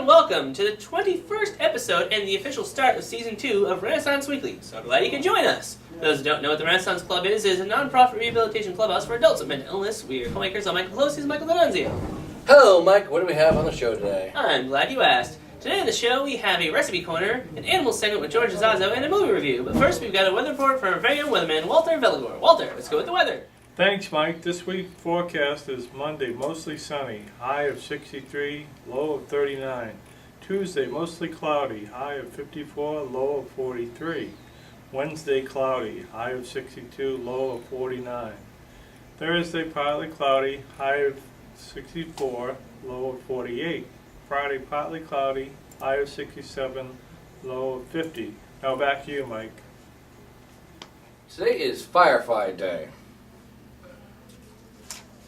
welcome to the 21st episode and the official start of Season 2 of Renaissance Weekly. So glad you can join us. For those who don't know what the Renaissance Club is a non-profit rehabilitation clubhouse for adults with mental illness. We are co-makers. I'm Michael Close, he's Michael D'Annunzio. Hello, Mike. What do we have on the show today? I'm glad you asked. Today on the show, we have a recipe corner, an animal segment with George Azazo, and a movie review. But first, we've got a weather report from our very own weatherman, Walter Velligore. Walter, let's go with the weather. Thanks, Mike. This week's forecast is Monday, mostly sunny, high of 63, low of 39. Tuesday, mostly cloudy, high of 54, low of 43. Wednesday, cloudy, high of 62, low of 49. Thursday, partly cloudy, high of 64, low of 48. Friday, partly cloudy, high of 67, low of 50. Now back to you, Mike. Today is Firefly Day.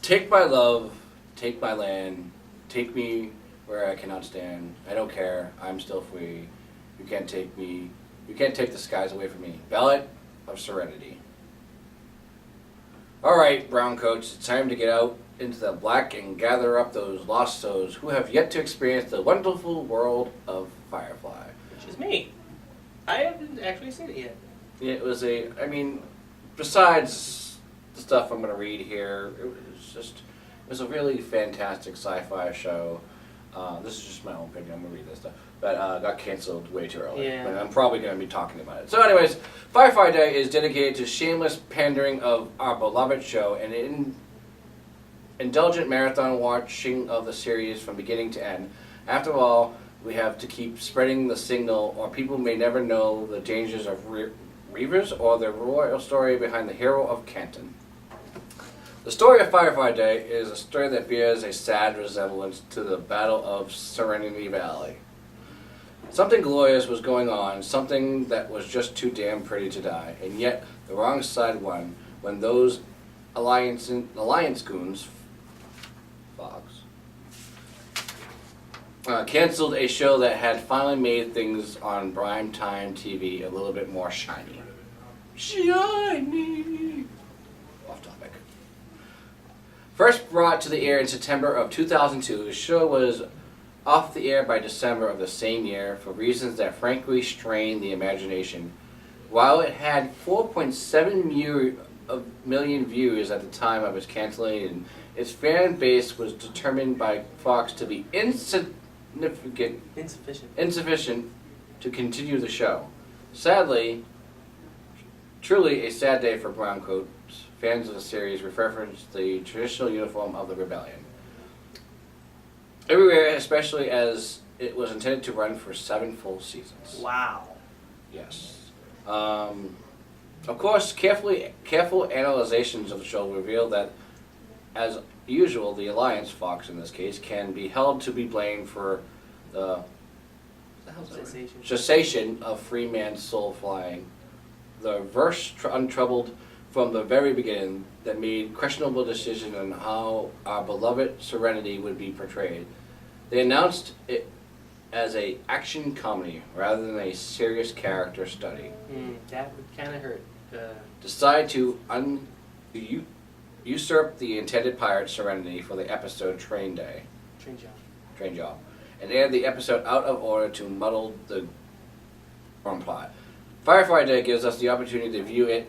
Take my love, take my land, take me where I cannot stand. I don't care, I'm still free. You can't take me, you can't take the skies away from me. Ballad of Serenity. Alright, browncoats, it's time to get out into the black and gather up those lost souls who have yet to experience the wonderful world of Firefly. Which is me. I haven't actually seen it yet. It was besides the stuff I'm going to read here, it was a really fantastic sci-fi show. This is just my own opinion, I'm going to read this stuff. But got canceled way too early. Yeah. But I'm probably going to be talking about it. So anyways, Firefly Day is dedicated to shameless pandering of our beloved show and indulgent marathon watching of the series from beginning to end. After all, we have to keep spreading the signal, or people may never know the dangers of Reavers or the royal story behind the hero of Canton. The story of Firefly Day is a story that bears a sad resemblance to the Battle of Serenity Valley. Something glorious was going on, something that was just too damn pretty to die, and yet the wrong side won when those Alliance goons, Fox, canceled a show that had finally made things on primetime TV a little bit more shiny. Shiny! Off topic. First brought to the air in September of 2002, the show was off the air by December of the same year for reasons that frankly strained the imagination. While it had 4.7 million viewers at the time of its cancellation, its fan base was determined by Fox to be insufficient to continue the show. Sadly, truly a sad day for browncoats. Fans of the series reference the traditional uniform of the rebellion. Everywhere, especially as it was intended to run for 7 full seasons. Wow. Yes. Of course, careful analyzations of the show reveal that, as usual, the Alliance, Fox in this case, can be held to be blamed for the cessation of free man's soul flying. The verse untroubled from the very beginning that made questionable decisions on how our beloved Serenity would be portrayed. They announced it as a action comedy rather than a serious character study. That would kind of hurt. Decide to usurp the intended pirate Serenity for the episode Train Job, and aired the episode out of order to muddle the wrong plot. Firefly Day gives us the opportunity to view it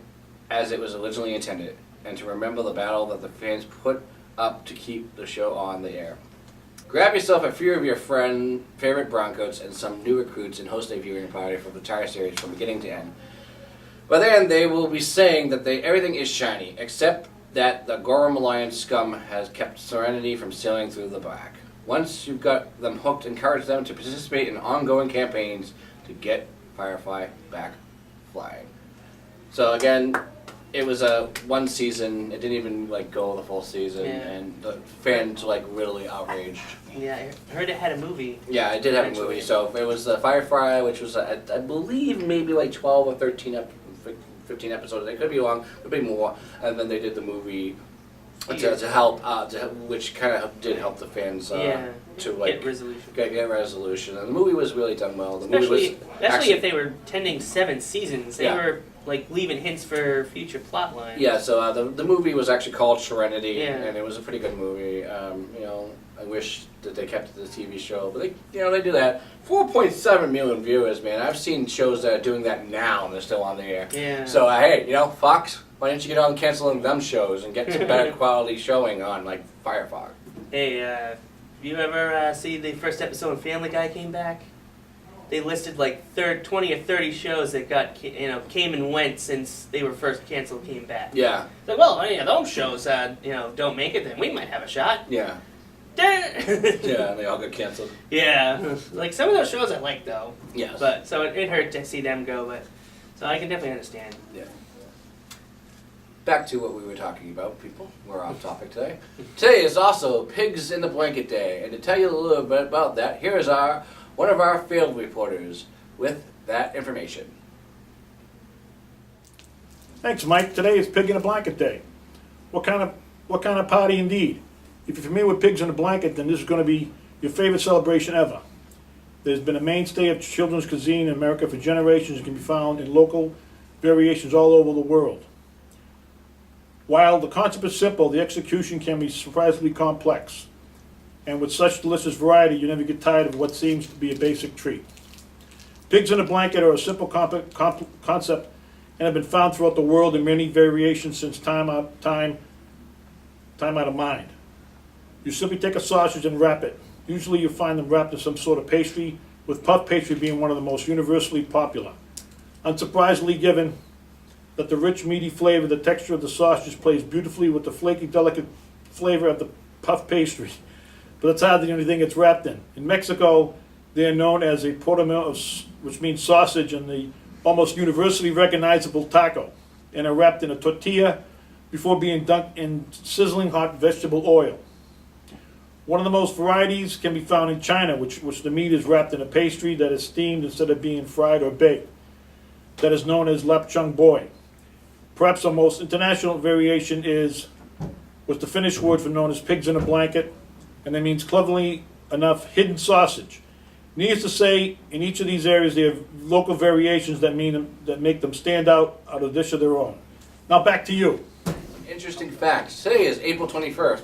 as it was originally intended, and to remember the battle that the fans put up to keep the show on the air. Grab yourself a few of your favorite browncoats and some new recruits and host a viewing party for the entire series from beginning to end. By then, they will be saying that everything is shiny, except that the Gorham Alliance scum has kept Serenity from sailing through the black. Once you've got them hooked, encourage them to participate in ongoing campaigns to get Firefly back flying. So again, it was a 1 season. It didn't even go the full season, and the fans really outraged. Yeah, I heard it had a movie. Yeah, it did have a movie. So it was Firefly, which was I believe maybe 12 or 15 episodes. They could be long, could be more. And then they did the movie to help, which kind of did help the fans to get resolution. Get resolution. And the movie was really done well. The Especially movie was if they were tending 7 seasons, they were like leaving hints for future plot lines. Yeah, so the movie was actually called Serenity, Yeah. and it was a pretty good movie. I wish that they kept it the TV show, but they do that. 4.7 million viewers, man. I've seen shows that are doing that now, and they're still on the air. Yeah. So hey, Fox, why didn't you get on canceling them shows and get some better quality showing on like Firefox? Hey, you ever see the first episode of Family Guy came back? They listed like 20 or 30 shows that got came and went since they were first canceled, came back. Yeah, It's like, well, any of those shows don't make it, then we might have a shot. yeah, yeah, and they all got canceled. like some of those shows I like though, Yes. but so it hurt to see them go, but so I can definitely understand. Yeah. Back to what we were talking about, people. We're off topic today. Today is also Pigs in the Blanket Day, and to tell you a little bit about that, here is one of our field reporters with that information. Thanks, Mike. Today is Pig in a Blanket Day. What kind of party indeed? If you're familiar with pigs in a blanket, then this is going to be your favorite celebration ever. There's been a mainstay of children's cuisine in America for generations and can be found in local variations all over the world. While the concept is simple, the execution can be surprisingly complex. And with such delicious variety, you never get tired of what seems to be a basic treat. Pigs in a blanket are a simple concept and have been found throughout the world in many variations since time out of mind. You simply take a sausage and wrap it. Usually you find them wrapped in some sort of pastry, with puff pastry being one of the most universally popular. Unsurprisingly, given that the rich, meaty flavor, the texture of the sausage plays beautifully with the flaky, delicate flavor of the puff pastry. But it's hardly the only thing it's wrapped in. In Mexico, they are known as a portamil, which means sausage, and the almost universally recognizable taco, and are wrapped in a tortilla before being dunked in sizzling hot vegetable oil. One of the most varieties can be found in China, which the meat is wrapped in a pastry that is steamed instead of being fried or baked. That is known as lap chung boi. Perhaps our most international variation was the Finnish word for known as pigs in a blanket, and that means cleverly enough hidden sausage. Needless to say, in each of these areas there are local variations that make them stand out a dish of their own. Now back to you. Interesting fact. Today is April 24th.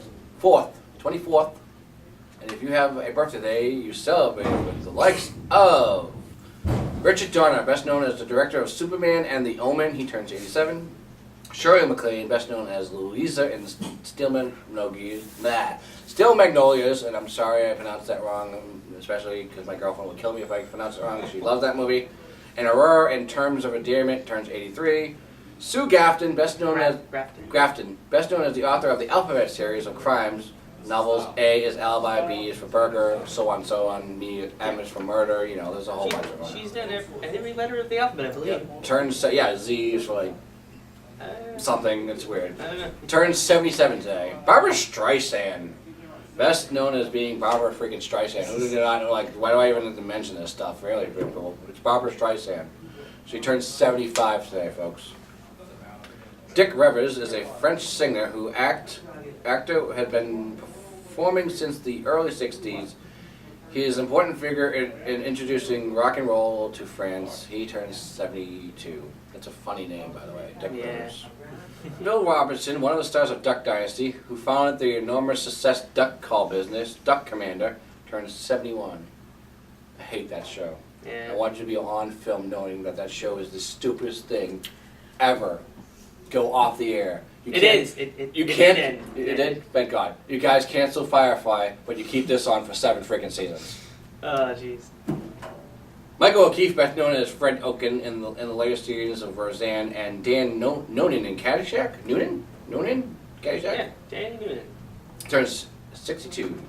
And if you have a birthday today, you celebrate with the likes of Richard Donner, best known as the director of Superman and The Omen. He turns 87. Shirley MacLaine, best known as Louisa in Steel Magnolias, and I'm sorry I pronounced that wrong, especially because my girlfriend would kill me if I pronounced it wrong. She loves that movie. And Aurora in Terms of Endearment turns 83. Sue Grafton, best known as the author of the Alphabet series of crimes novels. A is alibi, B is for burger, so on, M is for murder. There's a whole bunch of them. She's done every letter of the alphabet, I believe. Z is for like something. It's weird. I don't know. Turns 77 today. Barbara Streisand, best known as being Barbara freaking Streisand. Who did I know? Like, why do I even have to mention this stuff? Really, people. It's Barbara Streisand. She turns 75 today, folks. Dick Rivers is a French singer who actor had been performing since the early 60s. He is an important figure in introducing rock and roll to France. He turns 72. That's a funny name, by the way, Dick Rivers. Bill Robertson, one of the stars of Duck Dynasty, who founded the enormous success duck call business, Duck Commander, turns 71. I hate that show. Yeah. I want you to be on film knowing that show is the stupidest thing ever. Go off the air. It is. It did? Thank God. You guys cancel Firefly, but you keep this on for 7 freaking seasons. Oh, jeez. Michael O'Keefe, best known as Fred Oaken in the later series of Roseanne, and Dan Noonan in Caddyshack. Noonan? Caddyshack? Yeah, Danny Noonan. Turns 62.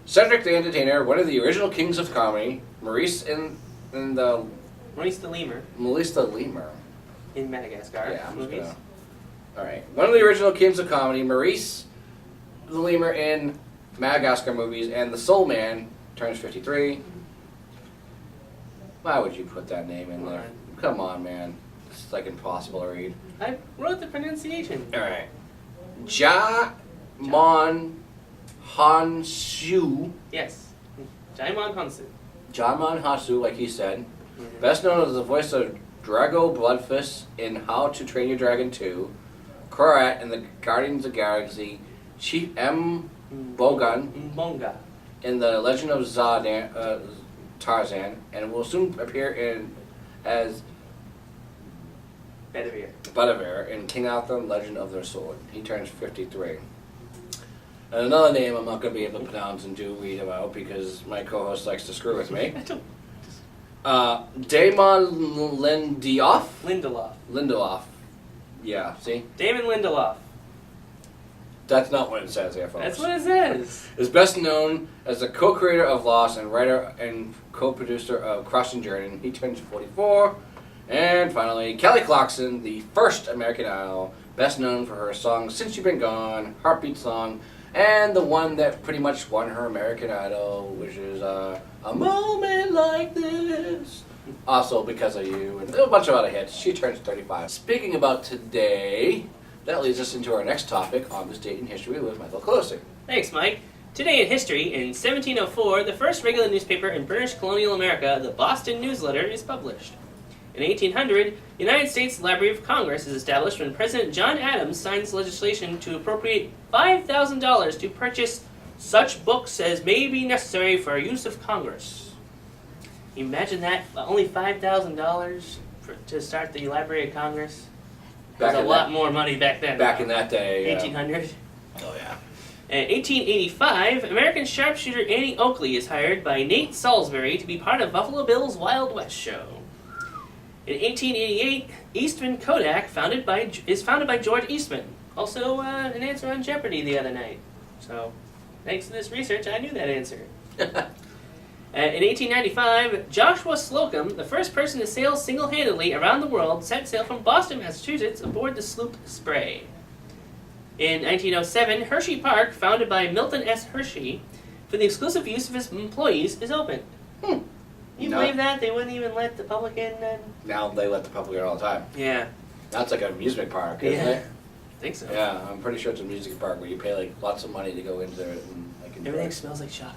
Cedric the Entertainer, one of the original kings of comedy. Maurice Maurice the Lemur Melissa Lemur. in Madagascar Yeah, I'm just movies. gonna. Alright. One of the original kings of comedy, Maurice the Lemur in Madagascar movies, and the Soul Man turns 53. Why would you put that name in there? Come on, man. It's like impossible to read. I wrote the pronunciation. Alright. Jamon Hansu. Yes. Jaimon Hansu. Jamon Hansu, like he said. Best known as the voice of Drago Bloodfist in How to Train Your Dragon 2, Korat in the Guardians of the Galaxy, Chief M. Bogan Mbonga. in the Legend of Tarzan, and will soon appear as Bedivere. Bedivere in King Arthur Legend of the Sword. He turns 53. And another name I'm not going to be able to pronounce and do read about because my co-host likes to screw with me. I don't. Damon Lindelof. Lindelof. Yeah, see? Damon Lindelof. That's not what it says here, folks. That's what it says. Is best known as the co-creator of Lost and writer and co-producer of Crossing Jordan. He turns 44. And finally, Kelly Clarkson, the first American Idol, best known for her song Since You've Been Gone, Heartbeat Song, and the one that pretty much won her American Idol, which is A Moment Like This. Also Because of You, and a bunch of other hits. She turns 35. Speaking about today, that leads us into our next topic on This Date in History with Michael Closing. Thanks, Mike. Today in history, in 1704, the first regular newspaper in British colonial America, the Boston Newsletter, is published. In 1800, the United States Library of Congress is established when President John Adams signs legislation to appropriate $5,000 to purchase such books as may be necessary for use of Congress. Imagine that, only $5,000 to start the Library of Congress. That was a lot more money back then. Back in that day. 1800. Oh, yeah. In 1885, American sharpshooter Annie Oakley is hired by Nate Salisbury to be part of Buffalo Bill's Wild West show. In 1888, Eastman Kodak is founded by George Eastman, also an answer on Jeopardy the other night. So, thanks to this research, I knew that answer. In 1895, Joshua Slocum, the first person to sail single-handedly around the world, set sail from Boston, Massachusetts, aboard the sloop Spray. In 1907, Hershey Park, founded by Milton S. Hershey, for the exclusive use of his employees, is opened. You No. believe that? They wouldn't even let the public in then? Now they let the public in all the time. Yeah, That's like an amusement park, isn't Yeah. it? I think so. Yeah, I'm pretty sure it's a music park where you pay like lots of money to go into it and like enjoy Everything it. smells like chocolate.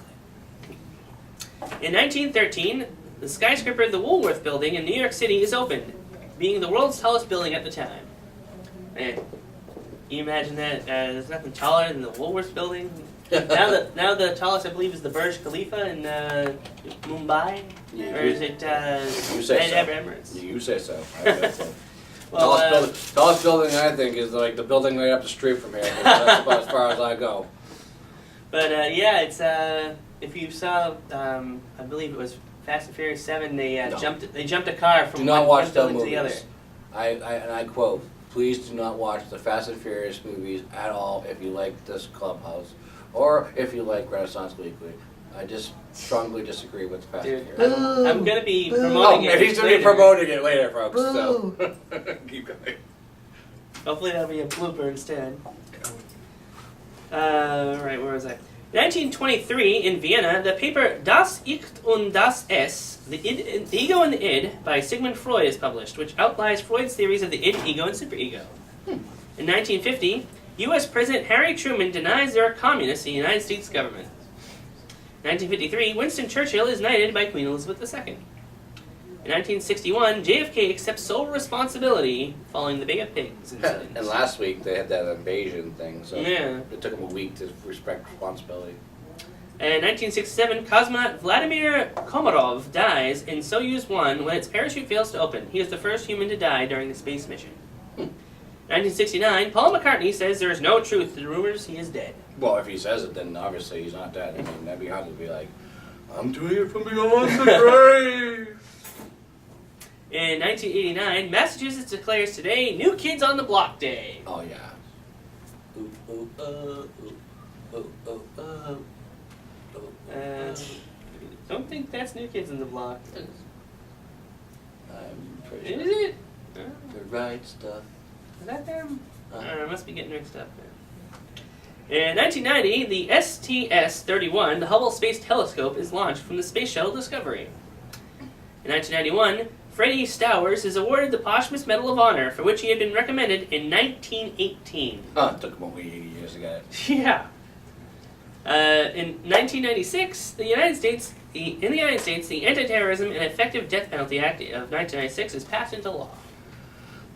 In 1913, the skyscraper the Woolworth Building in New York City is opened, being the world's tallest building at the time. Man, can you imagine that? There's nothing taller than the Woolworth Building. now the tallest, I believe, is the Burj Khalifa in Mumbai, Yeah, or is it you say so. Emirates? You say so. I guess so. Well, tallest building I think is like the building right up the street from here. That's about as far as I go. But yeah, it's if you saw, I believe it was Fast and Furious 7. They No. jumped a car from Do not one watch that building to the other. movies. And I quote, please do not watch the Fast and Furious movies at all if you like this clubhouse or if you like Renaissance Weekly. I just strongly disagree with Fast and Dude, Furious. I'm gonna be promoting it. He's going to be later. promoting it later, folks. So keep going. Hopefully that'll be a blooper instead. Right, where was I? 1923, in Vienna, the paper Das Ich und das Es, the Ego and the Id, by Sigmund Freud is published, which outlines Freud's theories of the id, ego, and superego. In 1950, U.S. President Harry Truman denies there are communists in the United States government. 1953, Winston Churchill is knighted by Queen Elizabeth II. In 1961, JFK accepts sole responsibility following the Bay of Pigs incident. And last week they had that invasion thing, so Yeah. it took them a week to respect responsibility. In 1967, cosmonaut Vladimir Komarov dies in Soyuz 1 when its parachute fails to open. He is the first human to die during the space mission. 1969, Paul McCartney says there is no truth to the rumors he is dead. Well, if he says it, then obviously he's not dead. I mean, that'd be hard to be like, I'm doing it from beyond the grave. In 1989, Massachusetts declares today New Kids on the Block Day. Oh, yeah. Ooh, ooh, ooh, ooh, ooh, ooh. Don't think that's New Kids on the Block. I'm pretty sure. Is it? The right stuff. Is that them? I must be getting mixed up there. In 1990, the STS-31, the Hubble Space Telescope, is launched from the Space Shuttle Discovery. In 1991, Freddie Stowers is awarded the posthumous Medal of Honor, for which he had been recommended in 1918. Huh, it took him only 80 years to get it. Yeah. In 1996, in the United States, the Anti-Terrorism and Effective Death Penalty Act of 1996 is passed into law.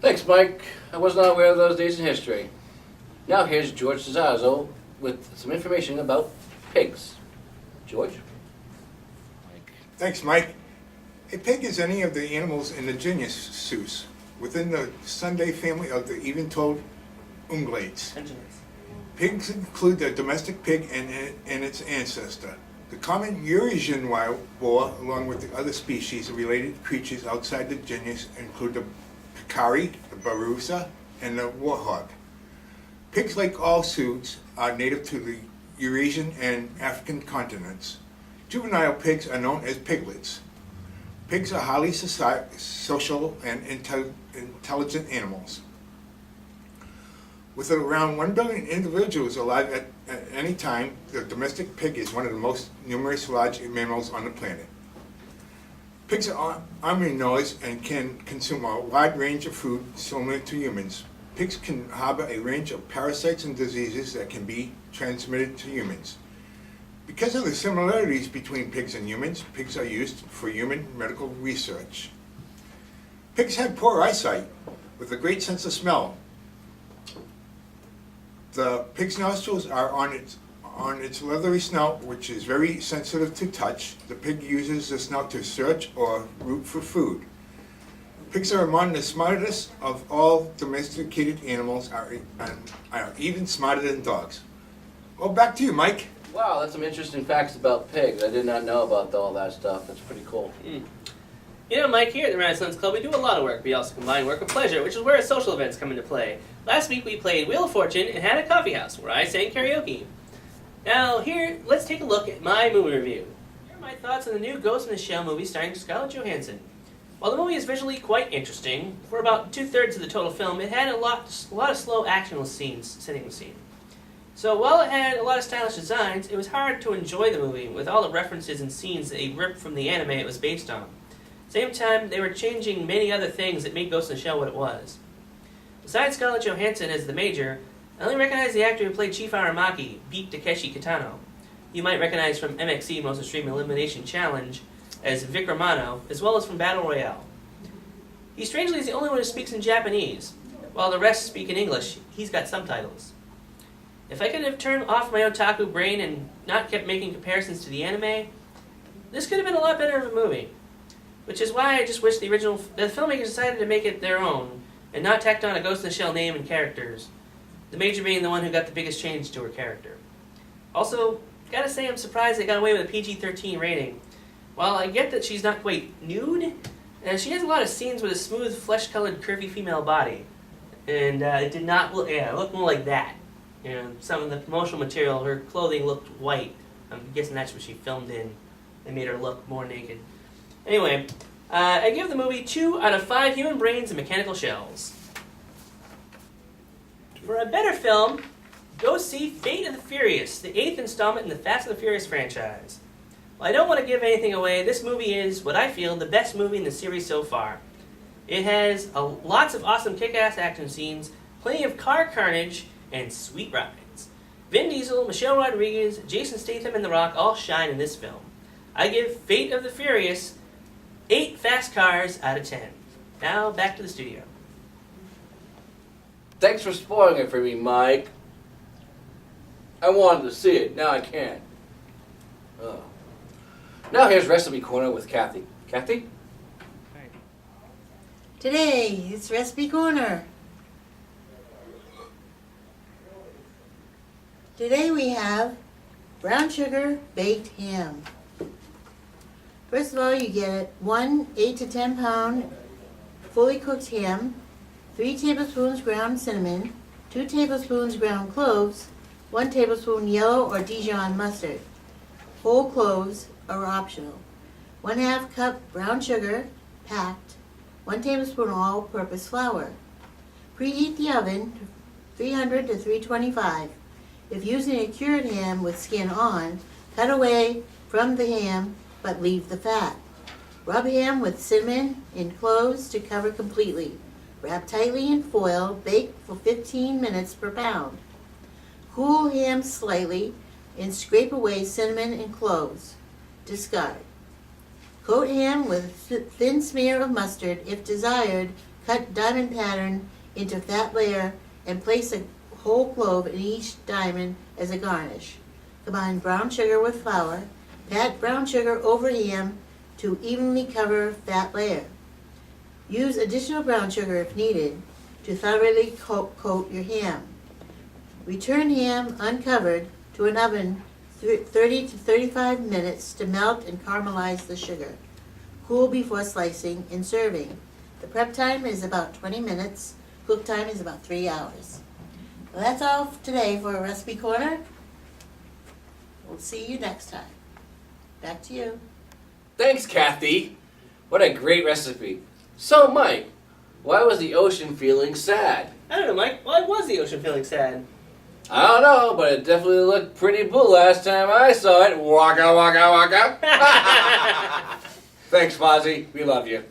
Thanks, Mike. I was not aware of those days in history. Now here's George Cesazzo with some information about pigs. George? Thanks, Mike. A pig is any of the animals in the genus Sus, within the Sunday family of the even-toed ungulates. Pigs include the domestic pig and its ancestor. The common Eurasian wild boar, along with the other species of related creatures outside the genus, include the peccary, the barusa, and the warthog. Pigs, like all Sus, are native to the Eurasian and African continents. Juvenile pigs are known as piglets. Pigs are highly social and intelligent animals. With around 1 billion individuals alive at any time, the domestic pig is one of the most numerous large mammals on the planet. Pigs are omnivorous and can consume a wide range of food similar to humans. Pigs can harbor a range of parasites and diseases that can be transmitted to humans. Because of the similarities between pigs and humans, pigs are used for human medical research. Pigs have poor eyesight with a great sense of smell. The pig's nostrils are on its leathery snout, which is very sensitive to touch. The pig uses the snout to search or root for food. Pigs are among the smartest of all domesticated animals, are even smarter than dogs. Well, back to you, Mike. Wow, that's some interesting facts about pigs. I did not know about all that stuff. That's pretty cool. You know, Mike, here at the Renaissance Club, we do a lot of work. We also combine work with pleasure, which is where our social events come into play. Last week we played Wheel of Fortune and had a coffee house, where I sang karaoke. Now, here, let's take a look at my movie review. Here are my thoughts on the new Ghost in the Shell movie starring Scarlett Johansson. While the movie is visually quite interesting, for about 2/3 of the total film, it had a lot of slow actionless scenes setting the scene. So while it had a lot of stylish designs, it was hard to enjoy the movie with all the references and scenes that they ripped from the anime it was based on. At the same time, they were changing many other things that made Ghost in the Shell what it was. Besides Scarlett Johansson as the Major, I only recognize the actor who played Chief Aramaki, Beat Takeshi Kitano. You might recognize from MXC Most Extreme Elimination Challenge as Vic Romano, as well as from Battle Royale. He strangely is the only one who speaks in Japanese. While the rest speak in English, he's got subtitles. If I could have turned off my otaku brain and not kept making comparisons to the anime, this could have been a lot better of a movie. Which is why I just wish the filmmakers decided to make it their own, and not tacked on a Ghost in the Shell name and characters. The Major being the one who got the biggest change to her character. Also, gotta say I'm surprised they got away with a PG-13 rating. While I get that she's not quite nude, she has a lot of scenes with a smooth, flesh-colored, curvy female body. And it did not look, it looked more like that. You know, some of the promotional material, her clothing looked white. I'm guessing that's what she filmed in. They made her look more naked. Anyway, I give the movie 2 out of 5 human brains and mechanical shells. For a better film, go see Fate of the Furious, the 8th installment in the Fast and the Furious franchise. While I don't want to give anything away, this movie is, what I feel, the best movie in the series so far. It has lots of awesome kick-ass action scenes, plenty of car carnage, and sweet rides. Vin Diesel, Michelle Rodriguez, Jason Statham, and The Rock all shine in this film. I give Fate of the Furious 8 fast cars out of 10. Now, back to the studio. Thanks for spoiling it for me, Mike. I wanted to see it. Now I can't. Oh. Now here's Recipe Corner with Kathy. Kathy? Today, it's Recipe Corner. Today we have brown sugar baked ham. First of all, you get 1 8 to 10 pound fully cooked ham, 3 tablespoons ground cinnamon, 2 tablespoons ground cloves, 1 tablespoon yellow or Dijon mustard. Whole cloves are optional. 1/2 cup brown sugar, packed, 1 tablespoon all-purpose flour. Preheat the oven to 300 to 325. If using a cured ham with skin on, cut away from the ham but leave the fat. Rub ham with cinnamon in cloves to cover completely. Wrap tightly in foil, bake for 15 minutes per pound. Cool ham slightly, and scrape away cinnamon and cloves. Discard. Coat ham with a thin smear of mustard. If desired, cut diamond pattern into fat layer and place a whole clove in each diamond as a garnish. Combine brown sugar with flour. Pat brown sugar over ham to evenly cover fat layer. Use additional brown sugar if needed to thoroughly coat your ham. Return ham uncovered to an oven 30 to 35 minutes to melt and caramelize the sugar. Cool before slicing and serving. The prep time is about 20 minutes. Cook time is about 3 hours. Well, that's all today for Recipe Corner. We'll see you next time. Back to you. Thanks, Kathy. What a great recipe. So, Mike, why was the ocean feeling sad? I don't know, Mike. Why was the ocean feeling sad? I don't know, but it definitely looked pretty blue last time I saw it. Waka, waka, waka. Thanks, Fozzie. We love you.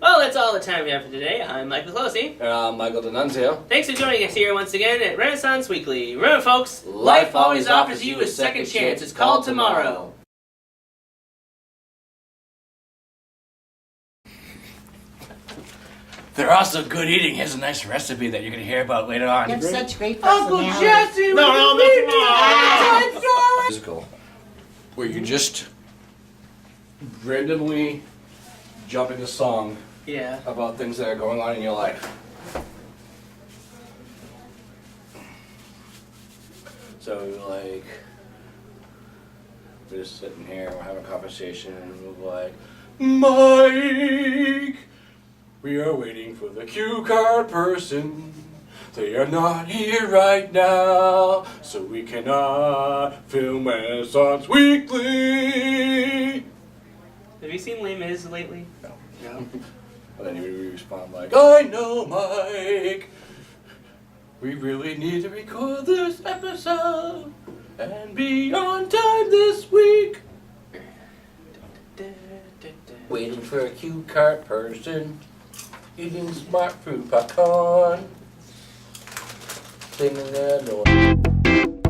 Well, that's all the time we have for today. I'm Michael Closey. And I'm Michael D'Annunzio. Thanks for joining us here once again at Renaissance Weekly. Remember, folks, Life always offers you a second chance. It's called tomorrow. There are also good eating. Here's a nice recipe that you're going to hear about later on. You have such great Uncle personality. Jesse! No, not tomorrow. Musical. Where you just randomly jump into song Yeah. about things that are going on in your life. So, like, we're just sitting here, we're having a conversation, and we're like, Mike, we are waiting for the cue card person. They are not here right now, so we cannot film Renaissance Weekly. Have you seen Les Mis lately? No. No. And then you respond like, I know, Mike. We really need to record this episode and be on time this week. Waiting for a cue card person, eating smart fruit popcorn, singing their noise.